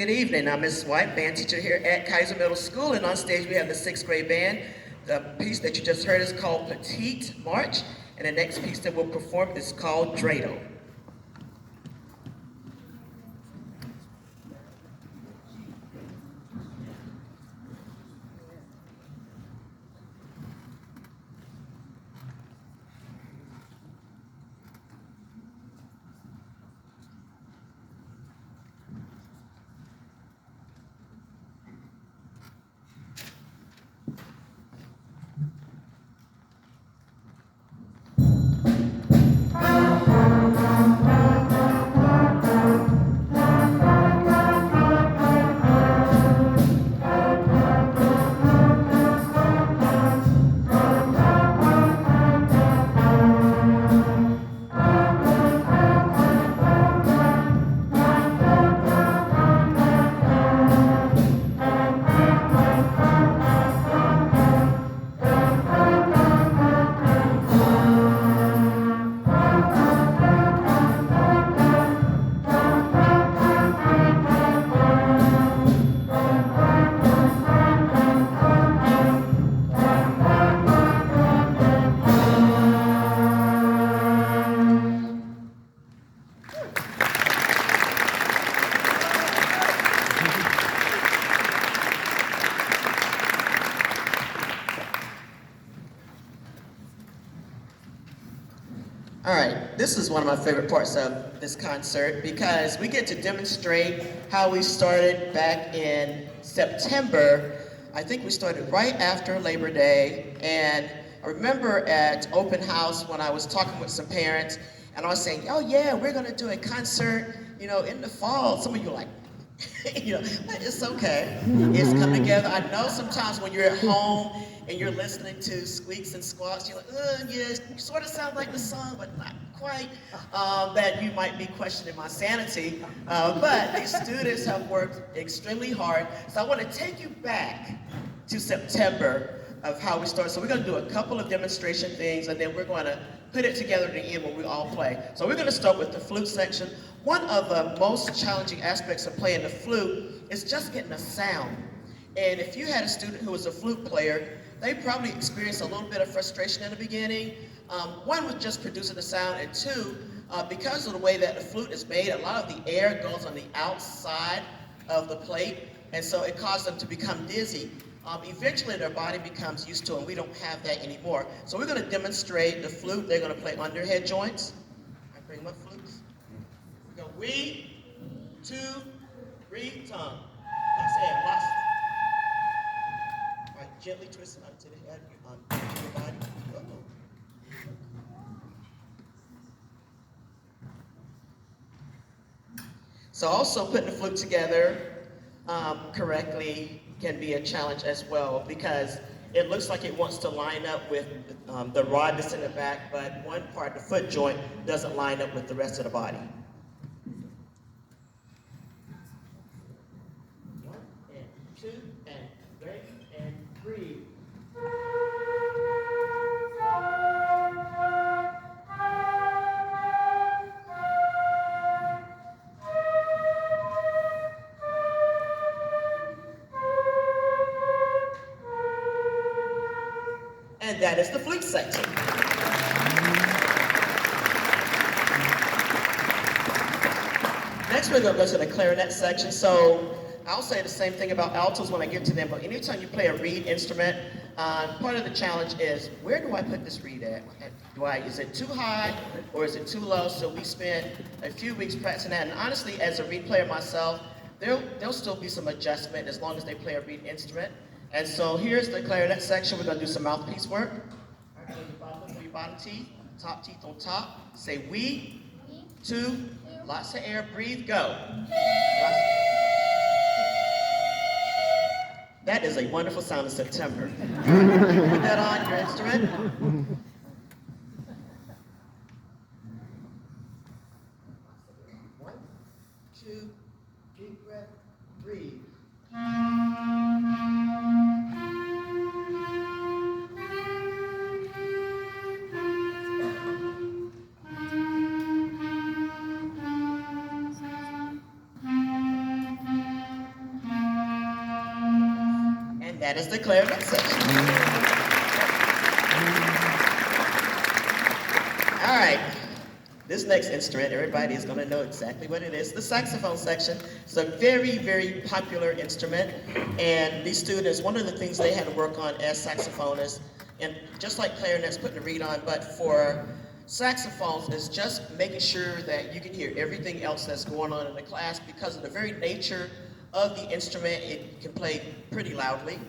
Good evening. I'm Ms. White, band teacher here at Kaiser Middle School, and on stage we have the 6th grade band. The piece that you just heard is called Petite March, and the next piece that we'll perform is called Dreidel. All right, this is one of my favorite parts of this concert because we get to demonstrate how we started back in September. I think we started right after Labor Day, and I remember at open house when I was talking with some parents, and I was saying, oh yeah, we're gonna do a concert, in the fall. Some of you are like, it's okay. It's come together. I know sometimes when you're at home and you're listening to squeaks and squawks, you're like, yeah, you sort of sound like the song, but not quite. That you might be questioning my sanity. But these students have worked extremely hard. So I want to take you back to September of how we started. So we're going to do a couple of demonstration things, and then we're going to put it together at the end when we all play. So we're going to start with the flute section. One of the most challenging aspects of playing the flute is just getting a sound. And if you had a student who was a flute player, they probably experienced a little bit of frustration in the beginning. One was just producing the sound, and two, because of the way that the flute is made, a lot of the air goes on the outside of the plate, and so it caused them to become dizzy. Eventually their body becomes used to it, and we don't have that anymore. So we're going to demonstrate the flute. They're going to play underhead joints. I bring my flutes. We go we, 2, 3, tongue. Let's say it. Lots. All right, gently twist it up to the head, to your body. So also putting the flute together correctly can be a challenge as well, because it looks like it wants to line up with the rod that's in the back, but one part, the foot joint, doesn't line up with the rest of the body. 1 and 2 and break and breathe. And that is the flute section. Next we're going to go to the clarinet section. So I'll say the same thing about altos when I get to them, but anytime you play a reed instrument, part of the challenge is, where do I put this reed at? Is it too high or is it too low? So we spent a few weeks practicing that, and honestly, as a reed player myself, there'll still be some adjustment as long as they play a reed instrument. And so here's the clarinet section. We're going to do some mouthpiece work. All right, look for your bottom teeth, top teeth on top. Say we, 2, lots of air, breathe, go. That is a wonderful sound in September. Put that on your instrument. 1, 2, deep breath, breathe. That is the clarinet section. All right. This next instrument, everybody is going to know exactly what it is. The saxophone section. It's a very, very popular instrument. And these students, one of the things they had to work on as saxophonists, and just like clarinets, putting a reed on, but for saxophones is just making sure that you can hear everything else that's going on in the class, because of the very nature of the instrument. It can play pretty loudly,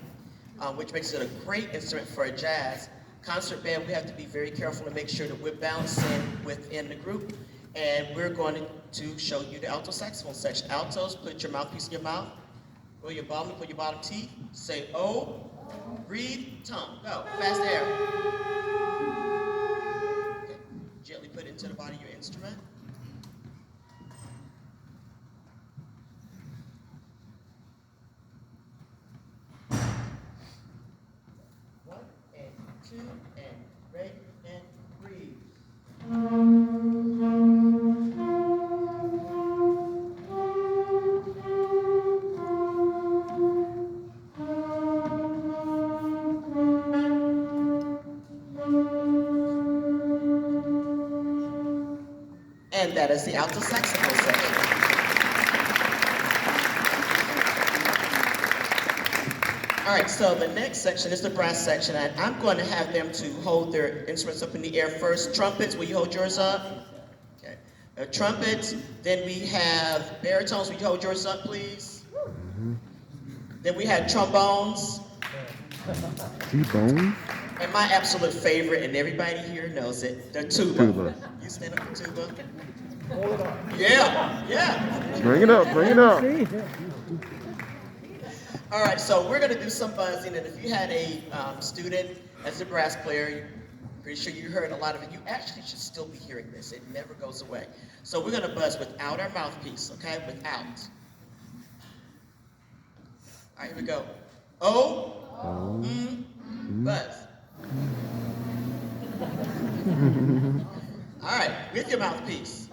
which makes it a great instrument for a jazz concert band. We have to be very careful to make sure that we're balancing within the group. And we're going to show you the alto saxophone section. Altos, put your mouthpiece in your mouth. Pull your bottom teeth. Say O. Breathe, tongue. Go. Fast air. Okay. Gently put it into the body of your instrument. 2, and break and breathe. And that is the alto saxophone section. All right, so the next section is the brass section, and I'm going to have them to hold their instruments up in the air first. Trumpets, will you hold yours up? Okay. Trumpets, then we have baritones, will you hold yours up, please? Then we have trombones. T-bone? And my absolute favorite, and everybody here knows it, the tuba. You stand up for tuba. Yeah. Bring it up. All right, so we're going to do some buzzing, and if you had a student as a brass player, pretty sure you heard a lot of it. You actually should still be hearing this. It never goes away. So we're going to buzz without our mouthpiece, okay? Without. All right, here we go. O, buzz. All right, with your mouthpiece.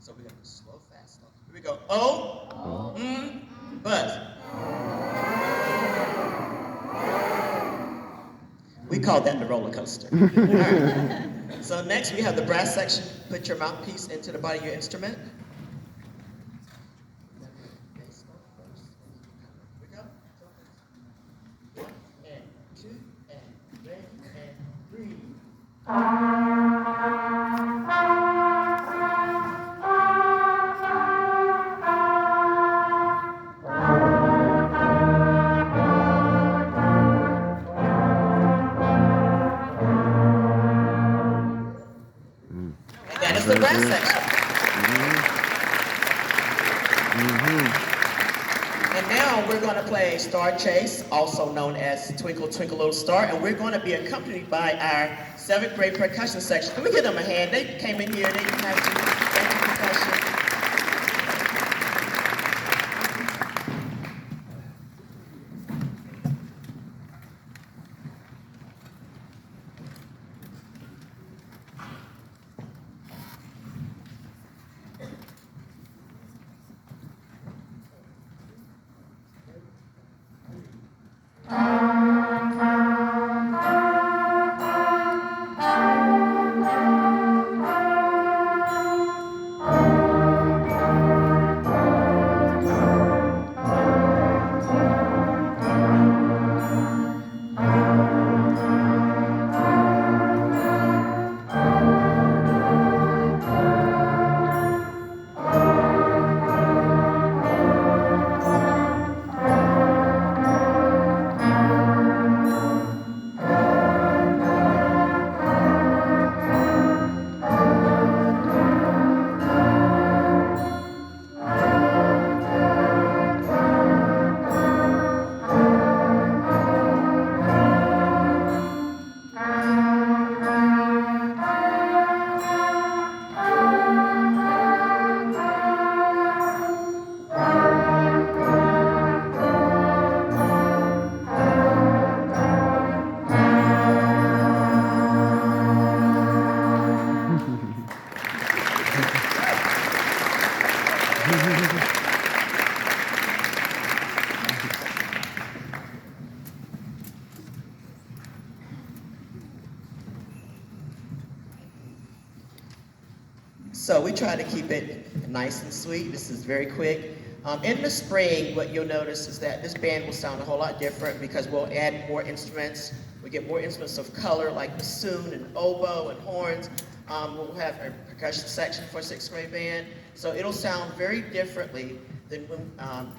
So we're going to slow, fast, slow. Here we go. O, buzz. We call that the roller coaster. All right. So next we have the brass section. Put your mouthpiece into the body of your instrument. Here we go. 1 and 2 and ready and breathe. That is the brass section. And now we're going to play Star Chase, also known as Twinkle Twinkle Little Star, and we're going to be accompanied by our 7th grade percussion section. Can we give them a hand? They came in here, they didn't have to percussion. So we try to keep it nice and sweet. This is very quick. In the spring, what you'll notice is that this band will sound a whole lot different because we'll add more instruments. We get more instruments of color like bassoon and oboe and horns. We'll have a percussion section for 6th grade band. So it'll sound very differently than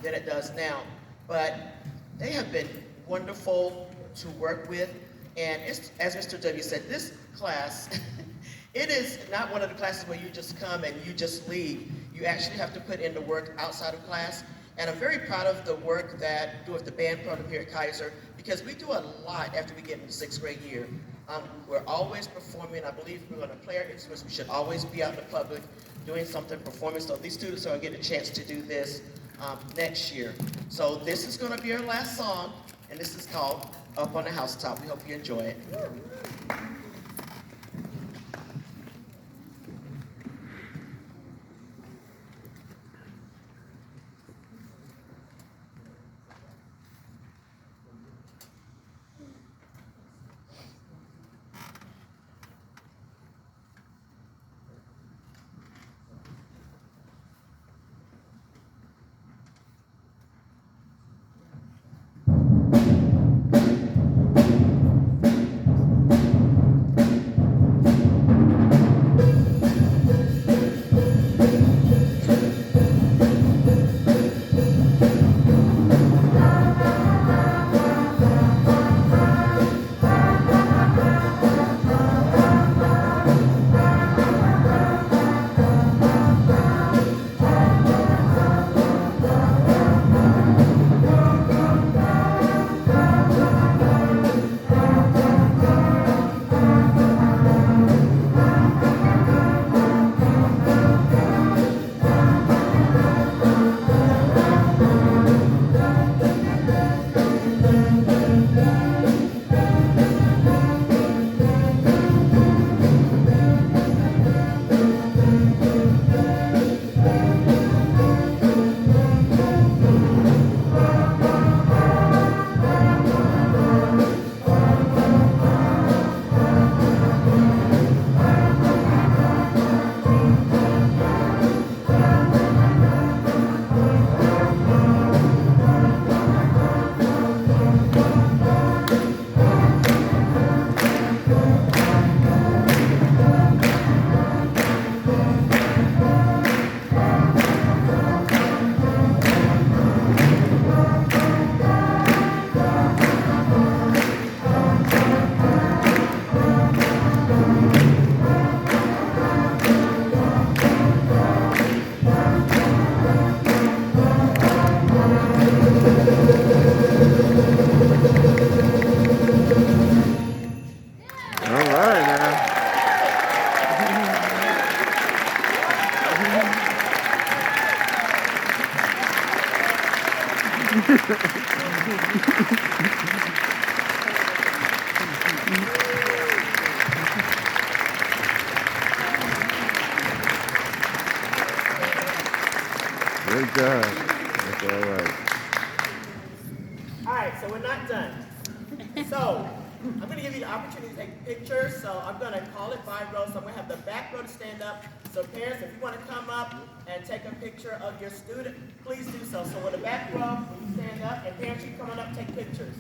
it does now. But they have been wonderful to work with. And it's, as Mr. W said, this class, it is not one of the classes where you just come and you just leave. You actually have to put in the work outside of class. And I'm very proud of the work that we do with the band program here at Kaiser, because we do a lot after we get into 6th grade year. We're always performing. I believe we're going to play our instruments. We should always be out in the public doing something, performing. So these students are going to get a chance to do this next year. So this is going to be our last song, and this is called Up on the Housetop. We hope you enjoy it. Great job. That's all right. All right, so we're not done. So I'm going to give you the opportunity to take pictures. So I'm going to call it 5 rows. So I'm going to have the back row to stand up. So parents, if you want to come up and take a picture of your student, please do so. So with the back row, you stand up, and parents, you come on up and take pictures.